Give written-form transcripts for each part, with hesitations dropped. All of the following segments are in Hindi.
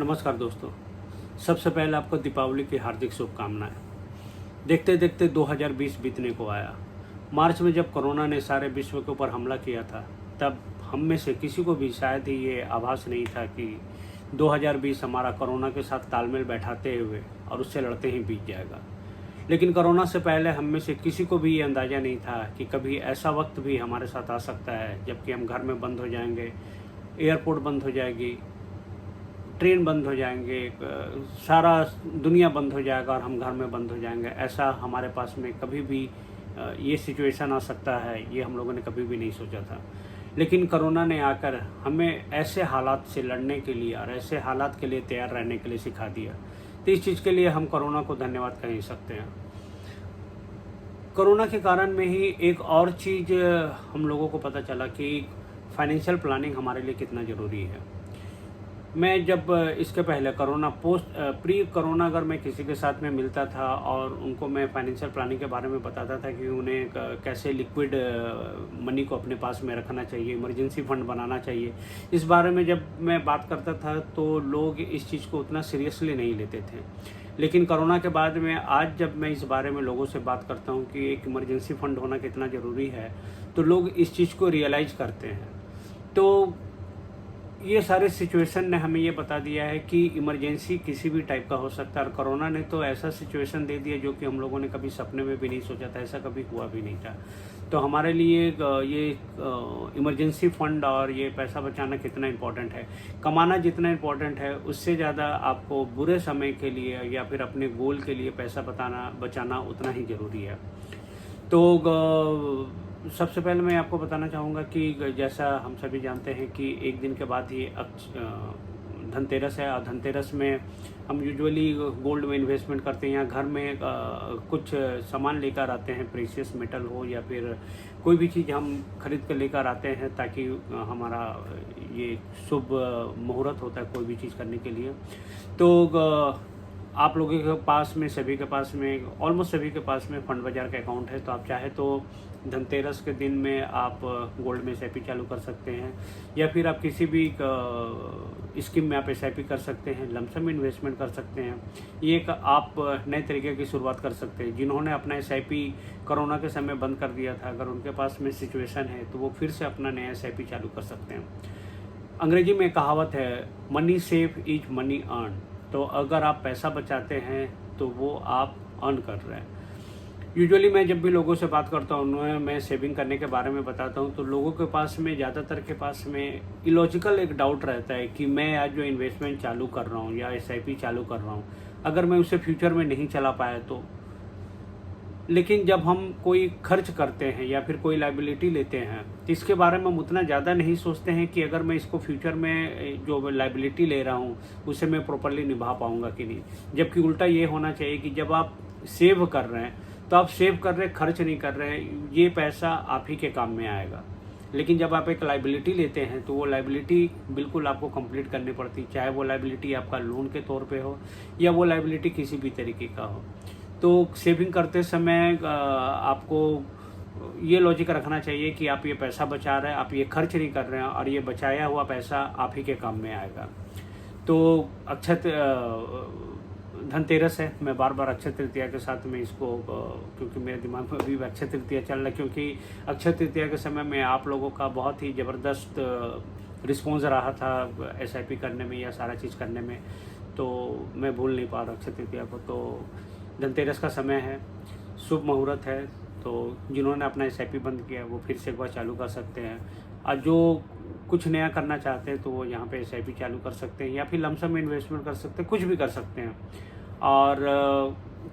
नमस्कार दोस्तों। सबसे पहले आपको दीपावली की हार्दिक शुभकामनाएं। देखते देखते 2020 बीतने को आया। मार्च में जब कोरोना ने सारे विश्व के ऊपर हमला किया था, तब हम में से किसी को भी शायद ही ये आभास नहीं था कि 2020 हमारा कोरोना के साथ तालमेल बैठाते हुए और उससे लड़ते ही बीत जाएगा। लेकिन कोरोना से पहले हम में से किसी को भी ये अंदाज़ा नहीं था कि कभी ऐसा वक्त भी हमारे साथ आ सकता है जबकि हम घर में बंद हो जाएंगे, एयरपोर्ट बंद हो जाएगी, ट्रेन बंद हो जाएंगे, सारा दुनिया बंद हो जाएगा और हम घर में बंद हो जाएंगे। ऐसा हमारे पास में कभी भी ये सिचुएशन आ सकता है, ये हम लोगों ने कभी भी नहीं सोचा था। लेकिन कोरोना ने आकर हमें ऐसे हालात से लड़ने के लिए और ऐसे हालात के लिए तैयार रहने के लिए सिखा दिया। तो इस चीज़ के लिए हम कोरोना को धन्यवाद कह ही सकते हैं। कोरोना के कारण में ही एक और चीज़ हम लोगों को पता चला कि फाइनेंशियल प्लानिंग हमारे लिए कितना ज़रूरी है। मैं जब इसके पहले प्री कोरोना अगर मैं किसी के साथ में मिलता था और उनको मैं फाइनेंशियल प्लानिंग के बारे में बताता था कि उन्हें कैसे लिक्विड मनी को अपने पास में रखना चाहिए, इमरजेंसी फंड बनाना चाहिए, इस बारे में जब मैं बात करता था तो लोग इस चीज़ को उतना सीरियसली नहीं लेते थे। लेकिन कोरोना के बाद में आज जब मैं इस बारे में लोगों से बात करता हूँ कि एक इमरजेंसी फंड होना कितना ज़रूरी है, तो लोग इस चीज़ को रियलाइज़ करते हैं। तो ये सारे सिचुएशन ने हमें ये बता दिया है कि इमरजेंसी किसी भी टाइप का हो सकता है और कोरोना ने तो ऐसा सिचुएशन दे दिया जो कि हम लोगों ने कभी सपने में भी नहीं सोचा था, ऐसा कभी हुआ भी नहीं था। तो हमारे लिए ये इमरजेंसी फंड और ये पैसा बचाना कितना इम्पोर्टेंट है, कमाना जितना इम्पोर्टेंट है उससे ज़्यादा आपको बुरे समय के लिए या फिर अपने गोल के लिए पैसा बचाना उतना ही ज़रूरी है। तो सबसे पहले मैं आपको बताना चाहूँगा कि जैसा हम सभी जानते हैं कि एक दिन के बाद ही धनतेरस है और धनतेरस में हम यूजुअली गोल्ड में इन्वेस्टमेंट करते हैं या घर में कुछ सामान लेकर आते हैं, प्रेशियस मेटल हो या फिर कोई भी चीज़ हम खरीद कर लेकर आते हैं ताकि हमारा ये शुभ मुहूर्त होता है कोई भी चीज़ करने के लिए। तो आप लोगों के पास में, सभी के पास में, ऑलमोस्ट सभी के पास में फंड बाज़ार का अकाउंट है, तो आप चाहे तो धनतेरस के दिन में आप गोल्ड में एसआईपी चालू कर सकते हैं या फिर आप किसी भी स्कीम में आप एसआईपी कर सकते हैं, लमसम इन्वेस्टमेंट कर सकते हैं। ये एक आप नए तरीके की शुरुआत कर सकते हैं। जिन्होंने अपना एसआईपी कोरोना के समय बंद कर दिया था, अगर उनके पास में सिचुएशन है तो वो फिर से अपना नया एसआईपी चालू कर सकते हैं। अंग्रेजी में कहावत है, money save is money earn. तो अगर आप पैसा बचाते हैं तो वो आप अर्न कर रहे हैं। यूजुअली मैं जब भी लोगों से बात करता हूँ, उन्हें मैं सेविंग करने के बारे में बताता हूँ, तो लोगों के पास में, ज़्यादातर के पास में इलॉजिकल एक डाउट रहता है कि मैं आज जो इन्वेस्टमेंट चालू कर रहा हूँ या एसआईपी चालू कर रहा हूँ, अगर मैं उसे फ्यूचर में नहीं चला पाया तो। लेकिन जब हम कोई खर्च करते हैं या फिर कोई लायबिलिटी लेते हैं तो इसके बारे में हम उतना ज़्यादा नहीं सोचते हैं कि अगर मैं इसको फ्यूचर में जो लायबिलिटी ले रहा हूँ उसे मैं प्रॉपरली निभा पाऊँगा कि नहीं। जबकि उल्टा ये होना चाहिए कि जब आप सेव कर रहे हैं तो आप सेव कर रहे हैं, खर्च नहीं कर रहे हैं, ये पैसा आप ही के काम में आएगा। लेकिन जब आप एक लायबिलिटी लेते हैं तो वो लायबिलिटी बिल्कुल आपको कंप्लीट करनी पड़ती, चाहे वो लायबिलिटी आपका लोन के तौर पे हो या वो लायबिलिटी किसी भी तरीके का हो। तो सेविंग करते समय आपको ये लॉजिक रखना चाहिए कि आप ये पैसा बचा रहे हैं, आप ये खर्च नहीं कर रहे हैं और ये बचाया हुआ पैसा आप ही के काम में आएगा। तो धनतेरस है, मैं बार बार अक्षय तृतीया के साथ में इसको क्योंकि मेरे दिमाग में अभी अक्षय तृतीया चल रहा है, क्योंकि अक्षय तृतीया के समय में आप लोगों का बहुत ही ज़बरदस्त रिस्पॉन्स रहा था एसआईपी करने में या सारा चीज़ करने में, तो मैं भूल नहीं पा रहा अक्षय तृतीया को। तो धनतेरस का समय है, शुभ मुहूर्त है, तो जिन्होंने अपना एसआईपी बंद किया वो फिर से एक बार चालू कर सकते हैं और जो कुछ नया करना चाहते हैं तो वो यहाँ पे एसआईपी चालू कर सकते हैं या फिर लमसम इन्वेस्टमेंट कर सकते हैं, कुछ भी कर सकते हैं। और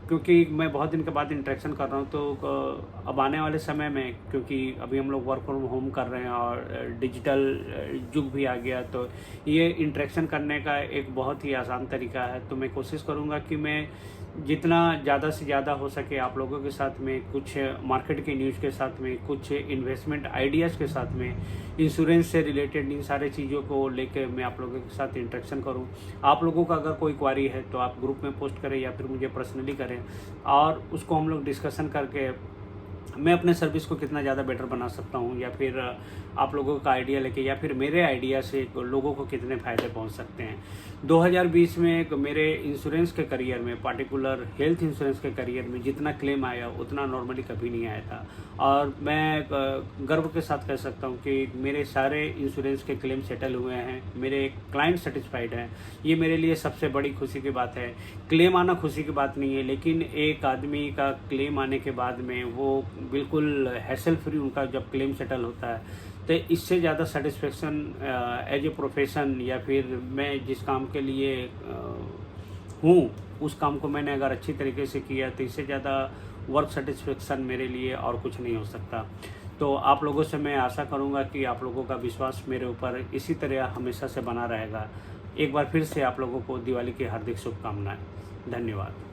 क्योंकि मैं बहुत दिन के बाद इंटरेक्शन कर रहा हूँ तो अब आने वाले समय में, क्योंकि अभी हम लोग वर्क फ्रॉम होम कर रहे हैं और डिजिटल युग भी आ गया, तो ये इंटरेक्शन करने का एक बहुत ही आसान तरीका है। तो मैं कोशिश करूँगा कि मैं जितना ज़्यादा से ज़्यादा हो सके आप लोगों के साथ में कुछ मार्केट के न्यूज़ के साथ में, कुछ इन्वेस्टमेंट आइडियाज़ के साथ में, इंश्योरेंस से रिलेटेड इन सारे चीज़ों को लेकर मैं आप लोगों के साथ इंटरेक्शन करूं। आप लोगों का अगर कोई क्वारी है तो आप ग्रुप में पोस्ट करें या फिर मुझे पर्सनली करें और उसको हम लोग डिस्कशन करके मैं अपने सर्विस को कितना ज़्यादा बेटर बना सकता हूँ, या फिर आप लोगों का आइडिया लेके, या फिर मेरे आइडिया से लोगों को कितने फ़ायदे पहुँच सकते हैं। 2020 में मेरे इंश्योरेंस के करियर में, पार्टिकुलर हेल्थ इंश्योरेंस के करियर में जितना क्लेम आया उतना नॉर्मली कभी नहीं आया था। और मैं गर्व के साथ कह सकता हूँ कि मेरे सारे इंश्योरेंस के क्लेम सेटल हुए हैं, मेरे क्लाइंट सेटिस्फाइड हैं। ये मेरे लिए सबसे बड़ी खुशी की बात है। क्लेम आना खुशी की बात नहीं है, लेकिन एक आदमी का क्लेम आने के बाद में वो बिल्कुल हैसल फ्री उनका जब क्लेम सेटल होता है, तो इससे ज़्यादा सेटिस्फेक्शन एज ए प्रोफेशन, या फिर मैं जिस काम के लिए हूँ उस काम को मैंने अगर अच्छी तरीके से किया, तो इससे ज़्यादा वर्क सेटिस्फेक्शन मेरे लिए और कुछ नहीं हो सकता। तो आप लोगों से मैं आशा करूँगा कि आप लोगों का विश्वास मेरे ऊपर इसी तरह हमेशा से बना रहेगा। एक बार फिर से आप लोगों को दिवाली की हार्दिक शुभकामनाएं। धन्यवाद।